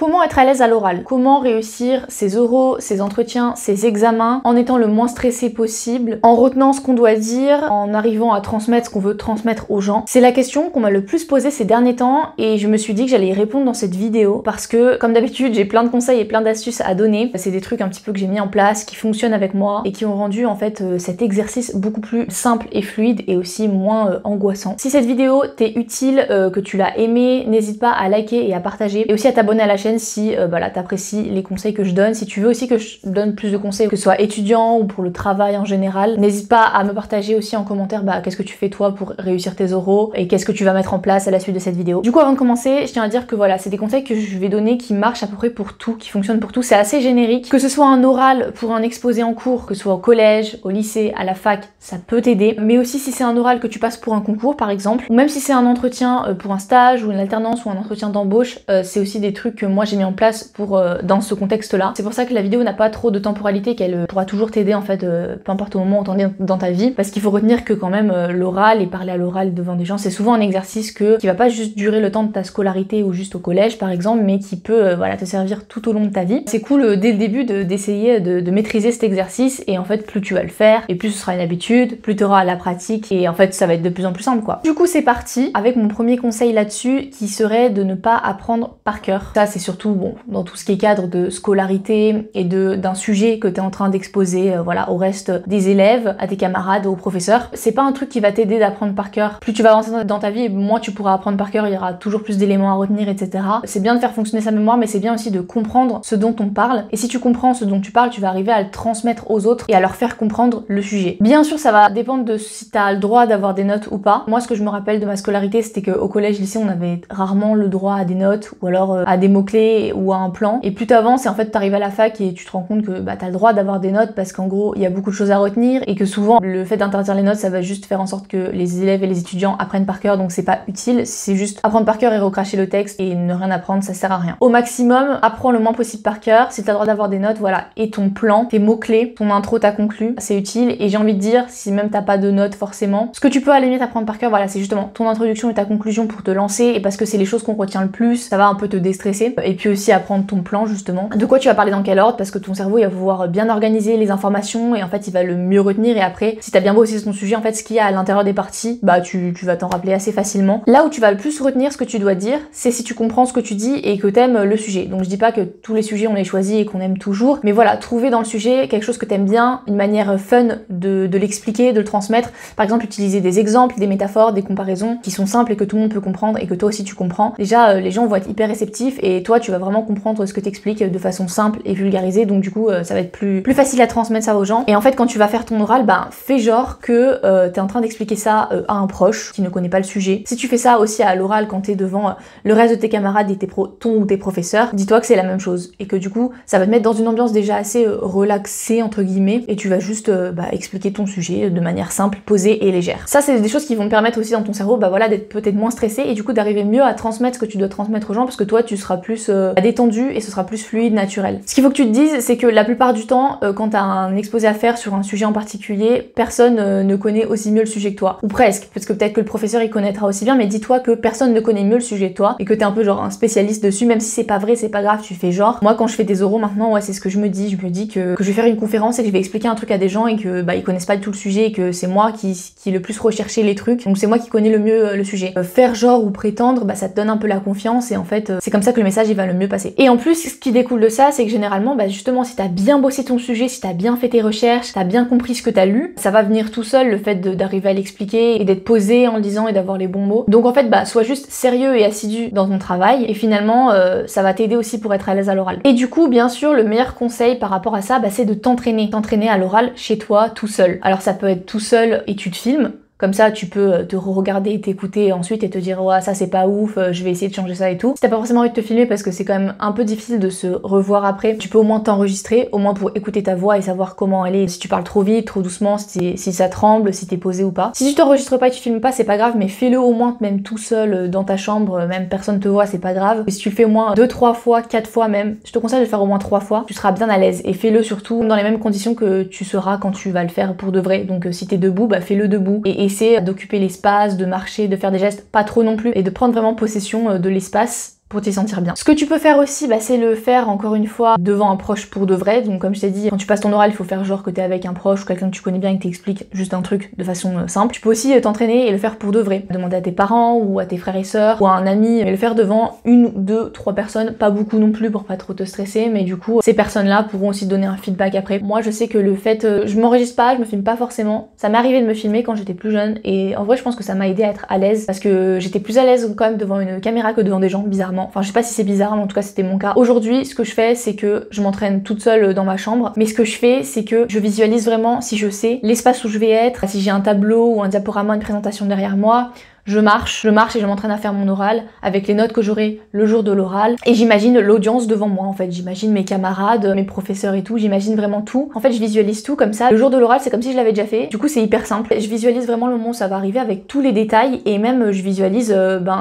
Comment être à l'aise à l'oral? Comment réussir ses oraux, ses entretiens, ses examens en étant le moins stressé possible, en retenant ce qu'on doit dire, en arrivant à transmettre ce qu'on veut transmettre aux gens? C'est la question qu'on m'a le plus posée ces derniers temps et je me suis dit que j'allais y répondre dans cette vidéo parce que, comme d'habitude, j'ai plein de conseils et plein d'astuces à donner. C'est des trucs un petit peu que j'ai mis en place, qui fonctionnent avec moi et qui ont rendu en fait cet exercice beaucoup plus simple et fluide et aussi moins angoissant. Si cette vidéo t'est utile, que tu l'as aimée, n'hésite pas à liker et à partager et aussi à t'abonner à la chaîne si t'apprécies les conseils que je donne. Si tu veux aussi que je donne plus de conseils, que ce soit étudiant ou pour le travail en général, n'hésite pas à me partager aussi en commentaire qu'est-ce que tu fais toi pour réussir tes oraux et qu'est-ce que tu vas mettre en place à la suite de cette vidéo. Du coup, avant de commencer, je tiens à dire que voilà, c'est des conseils que je vais donner qui marchent à peu près pour tout, qui fonctionnent pour tout. C'est assez générique. Que ce soit un oral pour un exposé en cours, que ce soit au collège, au lycée, à la fac, ça peut t'aider. Mais aussi si c'est un oral que tu passes pour un concours par exemple, ou même si c'est un entretien pour un stage ou une alternance ou un entretien d'embauche, c'est aussi des trucs que moi j'ai mis en place pour dans ce contexte-là. C'est pour ça que la vidéo n'a pas trop de temporalité, qu'elle pourra toujours t'aider en fait, peu importe au moment où t'en es dans ta vie, parce qu'il faut retenir que quand même l'oral et parler à l'oral devant des gens, c'est souvent un exercice qui va pas juste durer le temps de ta scolarité ou juste au collège par exemple, mais qui peut te servir tout au long de ta vie. C'est cool dès le début d'essayer de maîtriser cet exercice et en fait plus tu vas le faire et plus ce sera une habitude, plus tu auras la pratique et en fait ça va être de plus en plus simple quoi. Du coup c'est parti avec mon premier conseil là-dessus qui serait de ne pas apprendre par cœur. Ça c'est surtout dans tout ce qui est cadre de scolarité et d'un sujet que tu es en train d'exposer au reste des élèves, à tes camarades, aux professeurs. C'est pas un truc qui va t'aider d'apprendre par cœur. Plus tu vas avancer dans ta vie, moins tu pourras apprendre par cœur, il y aura toujours plus d'éléments à retenir, etc. C'est bien de faire fonctionner sa mémoire, mais c'est bien aussi de comprendre ce dont on parle. Et si tu comprends ce dont tu parles, tu vas arriver à le transmettre aux autres et à leur faire comprendre le sujet. Bien sûr, ça va dépendre de si tu as le droit d'avoir des notes ou pas. Moi, ce que je me rappelle de ma scolarité, c'était qu'au collège, lycée, on avait rarement le droit à des notes ou alors à des mots-clés ou à un plan. Et plus t'avances et en fait t'arrives à la fac et tu te rends compte que t'as le droit d'avoir des notes parce qu'en gros il y a beaucoup de choses à retenir et que souvent le fait d'interdire les notes ça va juste faire en sorte que les élèves et les étudiants apprennent par cœur, donc c'est pas utile. Si c'est juste apprendre par cœur et recracher le texte et ne rien apprendre, ça sert à rien. Au maximum, apprends le moins possible par cœur. Si t'as le droit d'avoir des notes, voilà, et ton plan, tes mots-clés, ton intro, ta conclu, c'est utile. Et j'ai envie de dire, si même t'as pas de notes forcément, ce que tu peux à la limite apprendre par cœur, voilà, c'est justement ton introduction et ta conclusion pour te lancer et parce que c'est les choses qu'on retient le plus, ça va un peu te déstresser. Et puis aussi apprendre ton plan justement, de quoi tu vas parler dans quel ordre, parce que ton cerveau il va pouvoir bien organiser les informations et en fait il va le mieux retenir et après si t'as bien bossé ton sujet, en fait ce qu'il y a à l'intérieur des parties, tu vas t'en rappeler assez facilement. Là où tu vas le plus retenir ce que tu dois dire, c'est si tu comprends ce que tu dis et que t'aimes le sujet. Donc je dis pas que tous les sujets on les choisit et qu'on aime toujours, mais voilà, trouver dans le sujet quelque chose que t'aimes bien, une manière fun de l'expliquer, de le transmettre. Par exemple utiliser des exemples, des métaphores, des comparaisons qui sont simples et que tout le monde peut comprendre et que toi aussi tu comprends. Déjà les gens vont être hyper réceptifs et toi tu vas vraiment comprendre ce que t'expliques de façon simple et vulgarisée, donc du coup ça va être plus facile à transmettre ça aux gens. Et en fait quand tu vas faire ton oral, fais genre que t'es en train d'expliquer ça à un proche qui ne connaît pas le sujet. Si tu fais ça aussi à l'oral quand t'es devant le reste de tes camarades et ton ou tes professeurs, dis-toi que c'est la même chose et que du coup ça va te mettre dans une ambiance déjà assez relaxée entre guillemets et tu vas juste expliquer ton sujet de manière simple, posée et légère. Ça c'est des choses qui vont te permettre aussi dans ton cerveau d'être peut-être moins stressé et du coup d'arriver mieux à transmettre ce que tu dois transmettre aux gens parce que toi tu seras plus détendu et ce sera plus fluide, naturel. Ce qu'il faut que tu te dises, c'est que la plupart du temps, quand t'as un exposé à faire sur un sujet en particulier, personne ne connaît aussi mieux le sujet que toi. Ou presque, parce que peut-être que le professeur il connaîtra aussi bien, mais dis-toi que personne ne connaît mieux le sujet que toi et que t'es un peu genre un spécialiste dessus, même si c'est pas vrai, c'est pas grave, tu fais genre. Moi quand je fais des oraux maintenant, c'est ce que je me dis que je vais faire une conférence et que je vais expliquer un truc à des gens et que ils connaissent pas du tout le sujet et que c'est moi qui le plus recherché les trucs, donc c'est moi qui connais le mieux le sujet. Faire genre ou prétendre, ça te donne un peu la confiance et en fait c'est comme ça que le message il va le mieux passer. Et en plus ce qui découle de ça, c'est que généralement justement si t'as bien bossé ton sujet, si t'as bien fait tes recherches, t'as bien compris ce que t'as lu, ça va venir tout seul le fait d'arriver à l'expliquer et d'être posé en le disant et d'avoir les bons mots. Donc en fait sois juste sérieux et assidu dans ton travail et finalement ça va t'aider aussi pour être à l'aise à l'oral. Et du coup bien sûr le meilleur conseil par rapport à ça c'est de t'entraîner à l'oral chez toi tout seul. Alors ça peut être tout seul et tu te filmes. Comme ça, tu peux te regarder et t'écouter ensuite et te dire ouais ça c'est pas ouf, je vais essayer de changer ça et tout. Si t'as pas forcément envie de te filmer parce que c'est quand même un peu difficile de se revoir après, tu peux au moins t'enregistrer, au moins pour écouter ta voix et savoir comment elle est, si tu parles trop vite, trop doucement, si ça tremble, si t'es posé ou pas. Si tu t'enregistres pas et tu filmes pas, c'est pas grave, mais fais-le au moins même tout seul dans ta chambre, même personne te voit, c'est pas grave. Et si tu le fais au moins 2, 3 fois, 4 fois même, je te conseille de le faire au moins 3 fois, tu seras bien à l'aise et fais-le surtout dans les mêmes conditions que tu seras quand tu vas le faire pour de vrai. Donc si t'es debout, fais-le debout et essaie d'occuper l'espace, de marcher, de faire des gestes pas trop non plus et de prendre vraiment possession de l'espace pour t'y sentir bien. Ce que tu peux faire aussi, c'est le faire encore une fois devant un proche pour de vrai. Donc comme je t'ai dit, quand tu passes ton oral, il faut faire genre que t'es avec un proche ou quelqu'un que tu connais bien et que t'explique juste un truc de façon simple. Tu peux aussi t'entraîner et le faire pour de vrai. Demander à tes parents ou à tes frères et sœurs ou à un ami, mais le faire devant 1, 2, 3 personnes, pas beaucoup non plus pour pas trop te stresser, mais du coup ces personnes-là pourront aussi te donner un feedback après. Moi je sais que le fait, je m'enregistre pas, je me filme pas forcément. Ça m'est arrivé de me filmer quand j'étais plus jeune et en vrai je pense que ça m'a aidé à être à l'aise parce que j'étais plus à l'aise quand même devant une caméra que devant des gens, bizarrement. Enfin je sais pas si c'est bizarre, mais en tout cas c'était mon cas. Aujourd'hui ce que je fais c'est que je m'entraîne toute seule dans ma chambre, mais ce que je fais c'est que je visualise vraiment, si je sais, l'espace où je vais être, si j'ai un tableau ou un diaporama, une présentation derrière moi, je marche et je m'entraîne à faire mon oral avec les notes que j'aurai le jour de l'oral et j'imagine l'audience devant moi en fait, j'imagine mes camarades, mes professeurs et tout, j'imagine vraiment tout. En fait je visualise tout comme ça, le jour de l'oral c'est comme si je l'avais déjà fait, du coup c'est hyper simple. Je visualise vraiment le moment où ça va arriver avec tous les détails et même je visualise,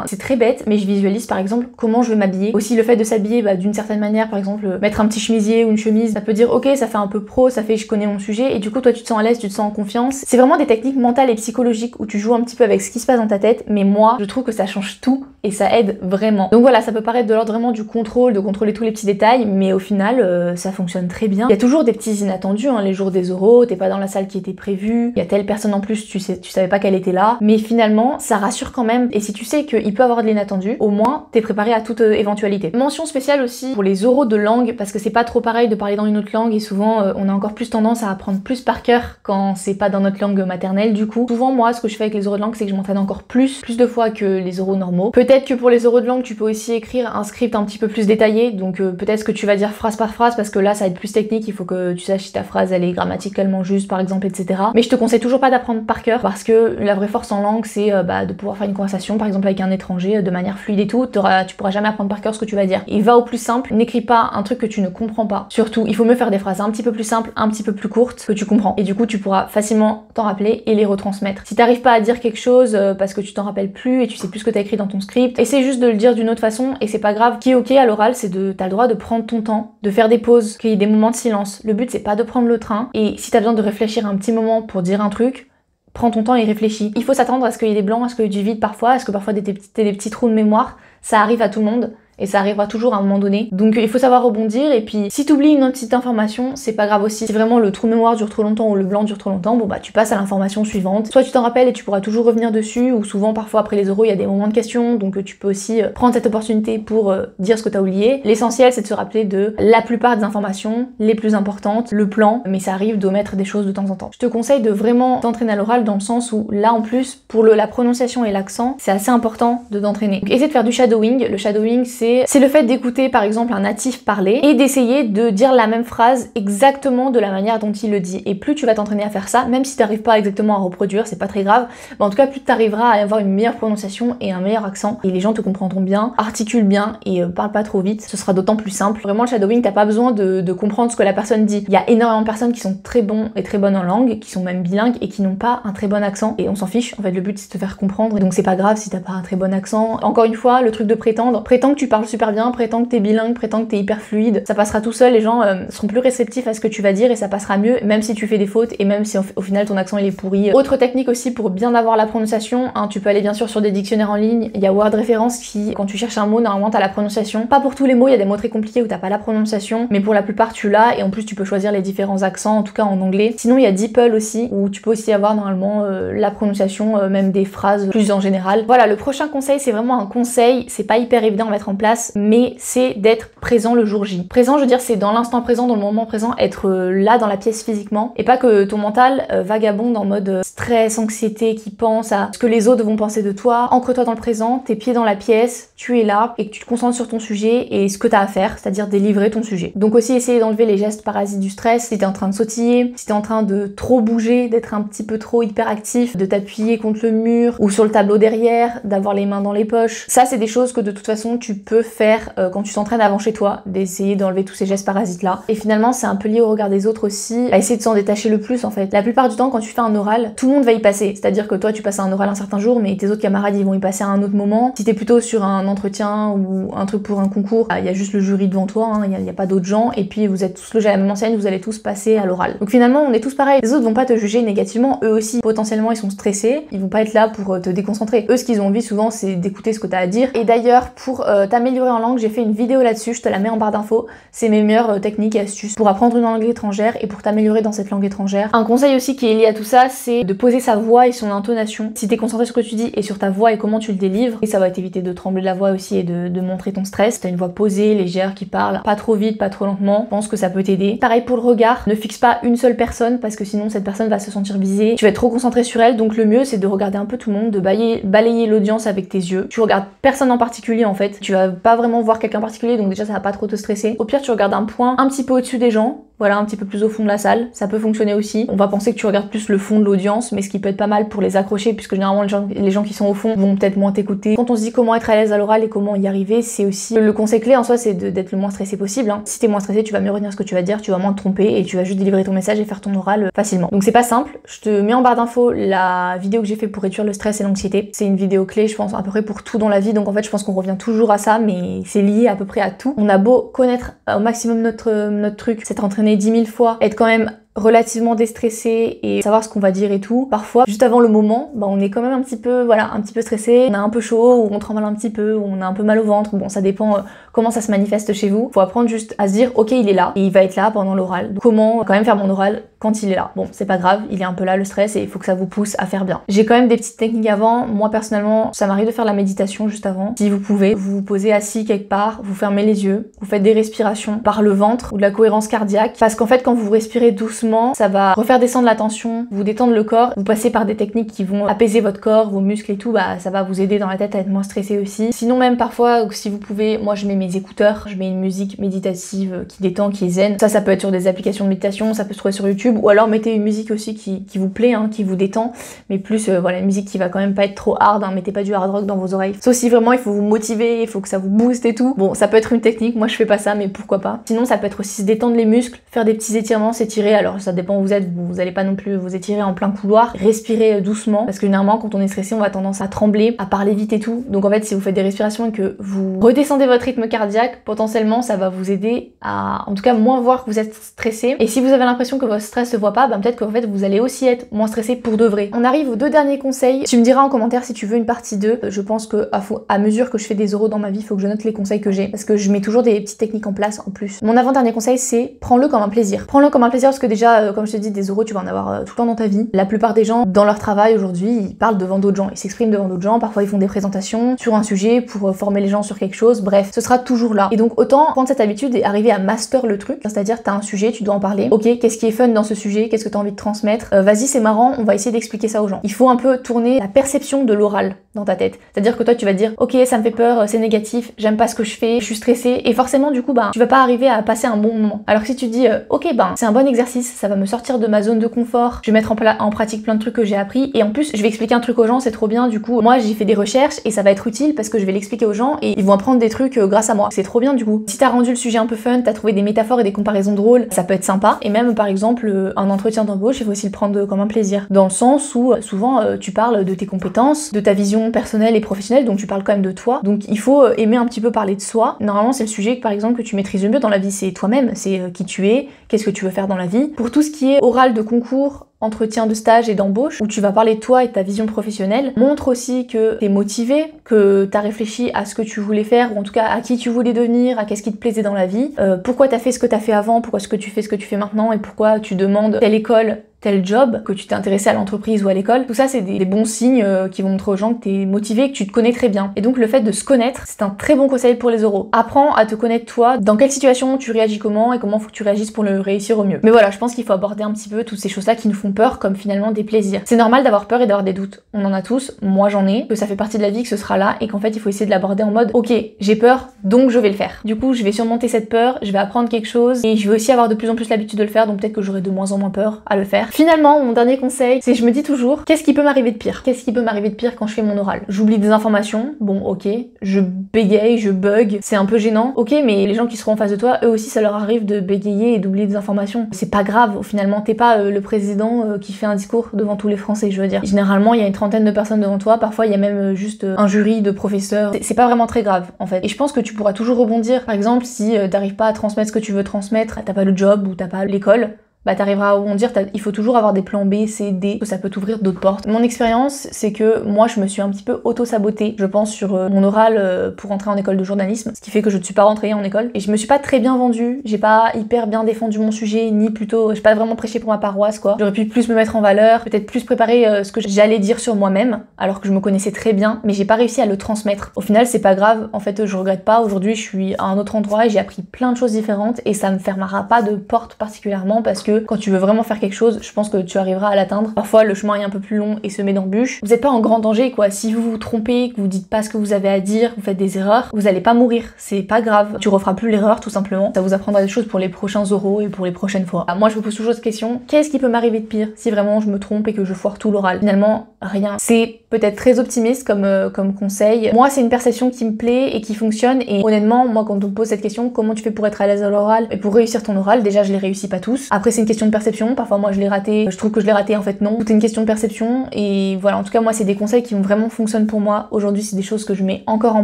c'est très bête mais je visualise par exemple comment je vais m'habiller. Aussi le fait de s'habiller d'une certaine manière, par exemple mettre un petit chemisier ou une chemise, ça peut dire ok ça fait un peu pro, ça fait je connais mon sujet et du coup toi tu te sens à l'aise, tu te sens en confiance. C'est vraiment des techniques mentales et psychologiques où tu joues un petit peu avec ce qui se passe dans ta tête, mais moi je trouve que ça change tout et ça aide vraiment. Donc voilà, ça peut paraître de l'ordre vraiment du contrôle, de contrôler tous les petits détails, mais au final ça fonctionne très bien. Il y a toujours des petits inattendus, les jours des oraux, t'es pas dans la salle qui était prévue, il y a telle personne en plus, tu savais pas qu'elle était là, mais finalement ça rassure quand même et si tu sais qu'il peut avoir de l'inattendu, au moins t'es préparé à toute éventualité. Mention spéciale aussi pour les oraux de langue parce que c'est pas trop pareil de parler dans une autre langue et souvent on a encore plus tendance à apprendre plus par cœur quand c'est pas dans notre langue maternelle. Du coup souvent moi ce que je fais avec les oraux de langue c'est que je m'entraîne encore plus de fois que les oraux normaux. Peut-être que pour les oraux de langue tu peux aussi écrire un script un petit peu plus détaillé, donc peut-être que tu vas dire phrase par phrase parce que là ça va être plus technique, il faut que tu saches si ta phrase elle est grammaticalement juste par exemple, etc. Mais je te conseille toujours pas d'apprendre par cœur parce que la vraie force en langue c'est de pouvoir faire une conversation par exemple avec un étranger de manière fluide et tout. Tu pourras jamais apprendre par cœur ce que tu vas dire. Et va au plus simple, n'écris pas un truc que tu ne comprends pas. Surtout il faut mieux faire des phrases un petit peu plus simples, un petit peu plus courtes que tu comprends et du coup tu pourras facilement t'en rappeler et les retransmettre. Si t'arrives pas à dire quelque chose parce que tu t'en rappelles plus et tu sais plus ce que t'as écrit dans ton script, essaie juste de le dire d'une autre façon et c'est pas grave. Ce qui est ok à l'oral, c'est t'as le droit de prendre ton temps, de faire des pauses, qu'il y ait des moments de silence. Le but c'est pas de prendre le train et si t'as besoin de réfléchir un petit moment pour dire un truc, prends ton temps et réfléchis. Il faut s'attendre à ce qu'il y ait des blancs, à ce qu'il y ait du vide parfois, à ce que parfois t'aies des petits trous de mémoire. Ça arrive à tout le monde. Et ça arrivera toujours à un moment donné. Donc il faut savoir rebondir et puis si t'oublies une autre petite information, c'est pas grave aussi. Si vraiment le trou de mémoire dure trop longtemps ou le blanc dure trop longtemps, tu passes à l'information suivante. Soit tu t'en rappelles et tu pourras toujours revenir dessus, ou souvent parfois après les oraux il y a des moments de questions, donc tu peux aussi prendre cette opportunité pour dire ce que t'as oublié. L'essentiel c'est de se rappeler de la plupart des informations les plus importantes, le plan, mais ça arrive d'omettre des choses de temps en temps. Je te conseille de vraiment t'entraîner à l'oral dans le sens où là en plus pour la prononciation et l'accent, c'est assez important de t'entraîner. Donc essaie de faire du shadowing. Le shadowing c'est le fait d'écouter par exemple un natif parler et d'essayer de dire la même phrase exactement de la manière dont il le dit. Et plus tu vas t'entraîner à faire ça, même si t'arrives pas exactement à reproduire, c'est pas très grave, mais en tout cas plus t'arriveras à avoir une meilleure prononciation et un meilleur accent et les gens te comprendront bien, articule bien et parle pas trop vite, ce sera d'autant plus simple. Vraiment le shadowing, t'as pas besoin de comprendre ce que la personne dit. Il y a énormément de personnes qui sont très bons et très bonnes en langue, qui sont même bilingues et qui n'ont pas un très bon accent et on s'en fiche, en fait le but c'est de te faire comprendre et donc c'est pas grave si t'as pas un très bon accent. Encore une fois, le truc de prétends que tu parles super bien, prétends que t'es bilingue, prétends que t'es hyper fluide, ça passera tout seul, les gens seront plus réceptifs à ce que tu vas dire et ça passera mieux, même si tu fais des fautes et même si au final ton accent il est pourri. Autre technique aussi pour bien avoir la prononciation, tu peux aller bien sûr sur des dictionnaires en ligne, il y a Word Référence qui, quand tu cherches un mot, normalement t'as la prononciation. Pas pour tous les mots, il y a des mots très compliqués où t'as pas la prononciation, mais pour la plupart tu l'as et en plus tu peux choisir les différents accents, en tout cas en anglais. Sinon il y a DeepL aussi, où tu peux aussi avoir normalement la prononciation, même des phrases plus en général. Voilà, le prochain conseil c'est vraiment un conseil, c'est pas hyper évident à mettre en place, mais c'est d'être présent le jour J. Présent, je veux dire, c'est dans l'instant présent, dans le moment présent, être là dans la pièce physiquement, et pas que ton mental vagabonde en mode stress, anxiété, qui pense à ce que les autres vont penser de toi. Ancre-toi dans le présent, tes pieds dans la pièce, tu es là, et que tu te concentres sur ton sujet et ce que t'as à faire, c'est-à-dire délivrer ton sujet. Donc aussi essayer d'enlever les gestes parasites du stress, si t'es en train de sautiller, si t'es en train de trop bouger, d'être un petit peu trop hyperactif, de t'appuyer contre le mur ou sur le tableau derrière, d'avoir les mains dans les poches. Ça c'est des choses que de toute façon tu peux faire quand tu t'entraînes avant chez toi, d'essayer d'enlever tous ces gestes parasites là. Et finalement c'est un peu lié au regard des autres aussi, à essayer de s'en détacher le plus en fait. La plupart du temps quand tu fais un oral, tout le monde va y passer, c'est-à-dire que toi tu passes un oral un certain jour mais tes autres camarades ils vont y passer à un autre moment. Si t'es plutôt sur un entretien ou un truc pour un concours, il y a juste le jury devant toi, il n'y a pas d'autres gens et puis vous êtes tous logés à la même enseigne, vous allez tous passer à l'oral. Donc finalement on est tous pareils, les autres vont pas te juger négativement, eux aussi potentiellement ils sont stressés, ils vont pas être là pour te déconcentrer. Eux ce qu'ils ont envie souvent c'est d'écouter ce que t'as à dire. Et d'ailleurs pour ta t'améliorer en langue, j'ai fait une vidéo là-dessus, je te la mets en barre d'infos. C'est mes meilleures techniques et astuces pour apprendre une langue étrangère et pour t'améliorer dans cette langue étrangère. Un conseil aussi qui est lié à tout ça, c'est de poser sa voix et son intonation. Si t'es concentré sur ce que tu dis et sur ta voix et comment tu le délivres, et ça va t'éviter de trembler de la voix aussi et de montrer ton stress. T'as une voix posée, légère, qui parle pas trop vite, pas trop lentement, je pense que ça peut t'aider. Pareil pour le regard, ne fixe pas une seule personne parce que sinon cette personne va se sentir visée. Tu vas être trop concentré sur elle, donc le mieux c'est de regarder un peu tout le monde, de balayer l'audience avec tes yeux. Tu regardes personne en particulier en fait, tu vas pas vraiment voir quelqu'un en particulier, donc déjà ça va pas trop te stresser. Au pire tu regardes un point un petit peu au-dessus des gens, voilà, un petit peu plus au fond de la salle, ça peut fonctionner aussi. On va penser que tu regardes plus le fond de l'audience, mais ce qui peut être pas mal pour les accrocher, puisque généralement les gens qui sont au fond vont peut-être moins t'écouter. Quand on se dit comment être à l'aise à l'oral et comment y arriver, c'est aussi le conseil clé en soi, c'est d'être le moins stressé possible. Hein. Si t'es moins stressé, tu vas mieux retenir ce que tu vas dire, tu vas moins te tromper et tu vas juste délivrer ton message et faire ton oral facilement. Donc c'est pas simple. Je te mets en barre d'infos la vidéo que j'ai fait pour réduire le stress et l'anxiété. C'est une vidéo clé, je pense, à peu près pour tout dans la vie. Donc en fait, je pense qu'on revient toujours à ça, mais c'est lié à peu près à tout. On a beau connaître au maximum notre truc, s'être entraîné 10 000 fois, être quand même relativement déstressé et savoir ce qu'on va dire et tout. Parfois, juste avant le moment, bah, on est quand même un petit peu stressé, on a un peu chaud, ou on tremble un petit peu, ou on a un peu mal au ventre. Bon, ça dépend comment ça se manifeste chez vous. Faut apprendre juste à se dire, ok, il est là, et il va être là pendant l'oral. Donc, comment quand même faire mon oral quand il est là? Bon, c'est pas grave, il est un peu là le stress et il faut que ça vous pousse à faire bien. J'ai quand même des petites techniques avant. Moi, personnellement, ça m'arrive de faire la méditation juste avant. Si vous pouvez, vous vous posez assis quelque part, vous fermez les yeux, vous faites des respirations par le ventre ou de la cohérence cardiaque. Parce qu'en fait, quand vous respirez doucement, ça va refaire descendre la tension, vous détendre le corps, vous passez par des techniques qui vont apaiser votre corps, vos muscles et tout, bah ça va vous aider dans la tête à être moins stressé aussi. Sinon même parfois, si vous pouvez, moi je mets mes écouteurs, je mets une musique méditative qui détend, qui est zen. Ça peut être sur des applications de méditation, ça peut se trouver sur YouTube, ou alors mettez une musique aussi qui vous plaît, hein, qui vous détend, mais plus voilà, une musique qui va quand même pas être trop hard, hein, mettez pas du hard rock dans vos oreilles. Sauf si vraiment il faut vous motiver, il faut que ça vous booste et tout. Bon, ça peut être une technique, moi je fais pas ça, mais pourquoi pas. Sinon ça peut être aussi se détendre les muscles, faire des petits étirements, s'étirer, alors ça dépend où vous êtes, vous allez pas non plus vous étirer en plein couloir, respirez doucement, parce que généralement quand on est stressé, on a tendance à trembler, à parler vite et tout. Donc en fait, si vous faites des respirations et que vous redescendez votre rythme cardiaque, potentiellement ça va vous aider à, en tout cas, moins voir que vous êtes stressé. Et si vous avez l'impression que votre stress se voit pas, bah peut-être qu'en fait vous allez aussi être moins stressé pour de vrai. On arrive aux deux derniers conseils. Tu me diras en commentaire si tu veux une partie 2. Je pense que à mesure que je fais des oraux dans ma vie, il faut que je note les conseils que j'ai, parce que je mets toujours des petites techniques en place en plus. Mon avant-dernier conseil, c'est prends-le comme un plaisir. Prends-le comme un plaisir parce que déjà, comme je te dis, des oraux, tu vas en avoir tout le temps dans ta vie. La plupart des gens, dans leur travail aujourd'hui, ils parlent devant d'autres gens, ils s'expriment devant d'autres gens, parfois ils font des présentations sur un sujet pour former les gens sur quelque chose, bref, ce sera toujours là. Et donc autant prendre cette habitude et arriver à master le truc, c'est-à-dire t'as un sujet, tu dois en parler, ok, qu'est-ce qui est fun dans ce sujet, qu'est-ce que t'as envie de transmettre, vas-y c'est marrant, on va essayer d'expliquer ça aux gens. Il faut un peu tourner la perception de l'oral dans ta tête, c'est-à-dire que toi tu vas dire, ok ça me fait peur, c'est négatif, j'aime pas ce que je fais, je suis stressée, et forcément du coup bah tu vas pas arriver à passer un bon moment. Alors que si tu dis, ok bah c'est un bon exercice, ça va me sortir de ma zone de confort, je vais mettre en pratique plein de trucs que j'ai appris, et en plus je vais expliquer un truc aux gens, c'est trop bien, du coup moi j'ai fait des recherches et ça va être utile parce que je vais l'expliquer aux gens et ils vont apprendre des trucs grâce à moi, c'est trop bien du coup. Si t'as rendu le sujet un peu fun, t'as trouvé des métaphores et des comparaisons drôles, ça peut être sympa. Et même par exemple un entretien d'embauche, il faut aussi le prendre comme un plaisir, dans le sens où souvent tu parles de tes compétences, de ta vision personnelle et professionnelle, donc tu parles quand même de toi, donc il faut aimer un petit peu parler de soi. Normalement c'est le sujet par exemple que tu maîtrises le mieux dans la vie, c'est toi-même, c'est qui tu es, qu'est-ce que tu veux faire dans la vie. Pour tout ce qui est oral de concours, entretien de stage et d'embauche, où tu vas parler de toi et de ta vision professionnelle, montre aussi que t'es motivé, que t'as réfléchi à ce que tu voulais faire, ou en tout cas à qui tu voulais devenir, à qu'est-ce qui te plaisait dans la vie, pourquoi t'as fait ce que t'as fait avant, pourquoi ce que tu fais maintenant, et pourquoi tu demandes telle école, tel job, que tu t'es intéressé à l'entreprise ou à l'école. Tout ça c'est des bons signes qui vont montrer aux gens que t'es motivé et que tu te connais très bien. Et donc le fait de se connaître, c'est un très bon conseil pour les oraux. Apprends à te connaître toi, dans quelle situation tu réagis comment et comment faut que tu réagisses pour le réussir au mieux. Mais voilà, je pense qu'il faut aborder un petit peu toutes ces choses-là qui nous font peur comme finalement des plaisirs. C'est normal d'avoir peur et d'avoir des doutes. On en a tous, moi j'en ai, que ça fait partie de la vie, que ce sera là et qu'en fait il faut essayer de l'aborder en mode ok, j'ai peur, donc je vais le faire. Du coup, je vais surmonter cette peur, je vais apprendre quelque chose et je vais aussi avoir de plus en plus l'habitude de le faire, donc peut-être que j'aurai de moins en moins peur à le faire. Finalement, mon dernier conseil, c'est je me dis toujours, qu'est-ce qui peut m'arriver de pire? Qu'est-ce qui peut m'arriver de pire quand je fais mon oral? J'oublie des informations, bon ok, je bégaye, je bug, c'est un peu gênant, ok, mais les gens qui seront en face de toi, eux aussi ça leur arrive de bégayer et d'oublier des informations. C'est pas grave, finalement, t'es pas le président qui fait un discours devant tous les Français, je veux dire. Généralement, il y a une trentaine de personnes devant toi, parfois il y a même juste un jury de professeurs. C'est pas vraiment très grave, en fait. Et je pense que tu pourras toujours rebondir. Par exemple, si t'arrives pas à transmettre ce que tu veux transmettre, t'as pas le job ou t'as pas l'école, bah t'arriveras à rebondir, il faut toujours avoir des plans B, C, D, que ça peut t'ouvrir d'autres portes. Mon expérience, c'est que moi je me suis un petit peu auto-sabotée, je pense, sur mon oral pour entrer en école de journalisme, ce qui fait que je ne suis pas rentrée en école, et je me suis pas très bien vendue, j'ai pas hyper bien défendu mon sujet, ni plutôt, j'ai pas vraiment prêché pour ma paroisse quoi. J'aurais pu plus me mettre en valeur, peut-être plus préparer ce que j'allais dire sur moi-même, alors que je me connaissais très bien, mais j'ai pas réussi à le transmettre. Au final, c'est pas grave, en fait je regrette pas, aujourd'hui je suis à un autre endroit et j'ai appris plein de choses différentes, et ça me fermera pas de porte particulièrement, parce que quand tu veux vraiment faire quelque chose, je pense que tu arriveras à l'atteindre. Parfois le chemin est un peu plus long et semé d'embûches. Vous n'êtes pas en grand danger quoi. Si vous vous trompez, que vous dites pas ce que vous avez à dire, vous faites des erreurs, vous allez pas mourir. C'est pas grave. Tu referas plus l'erreur tout simplement. Ça vous apprendra des choses pour les prochains oraux et pour les prochaines fois. Moi je me pose toujours cette question, qu'est-ce qui peut m'arriver de pire si vraiment je me trompe et que je foire tout l'oral? Finalement, rien. C'est peut-être très optimiste comme conseil. Moi c'est une perception qui me plaît et qui fonctionne, et honnêtement, moi quand on me pose cette question, comment tu fais pour être à l'aise à l'oral et pour réussir ton oral, déjà je les réussis pas tous. Après c'est une question de perception, parfois moi je l'ai raté, je trouve que je l'ai raté, en fait non. Tout est une question de perception, et voilà, en tout cas moi c'est des conseils qui ont vraiment fonctionné pour moi. Aujourd'hui c'est des choses que je mets encore en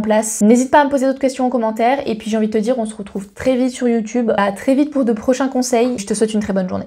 place. N'hésite pas à me poser d'autres questions en commentaire, et puis j'ai envie de te dire, on se retrouve très vite sur YouTube. À très vite pour de prochains conseils. Je te souhaite une très bonne journée.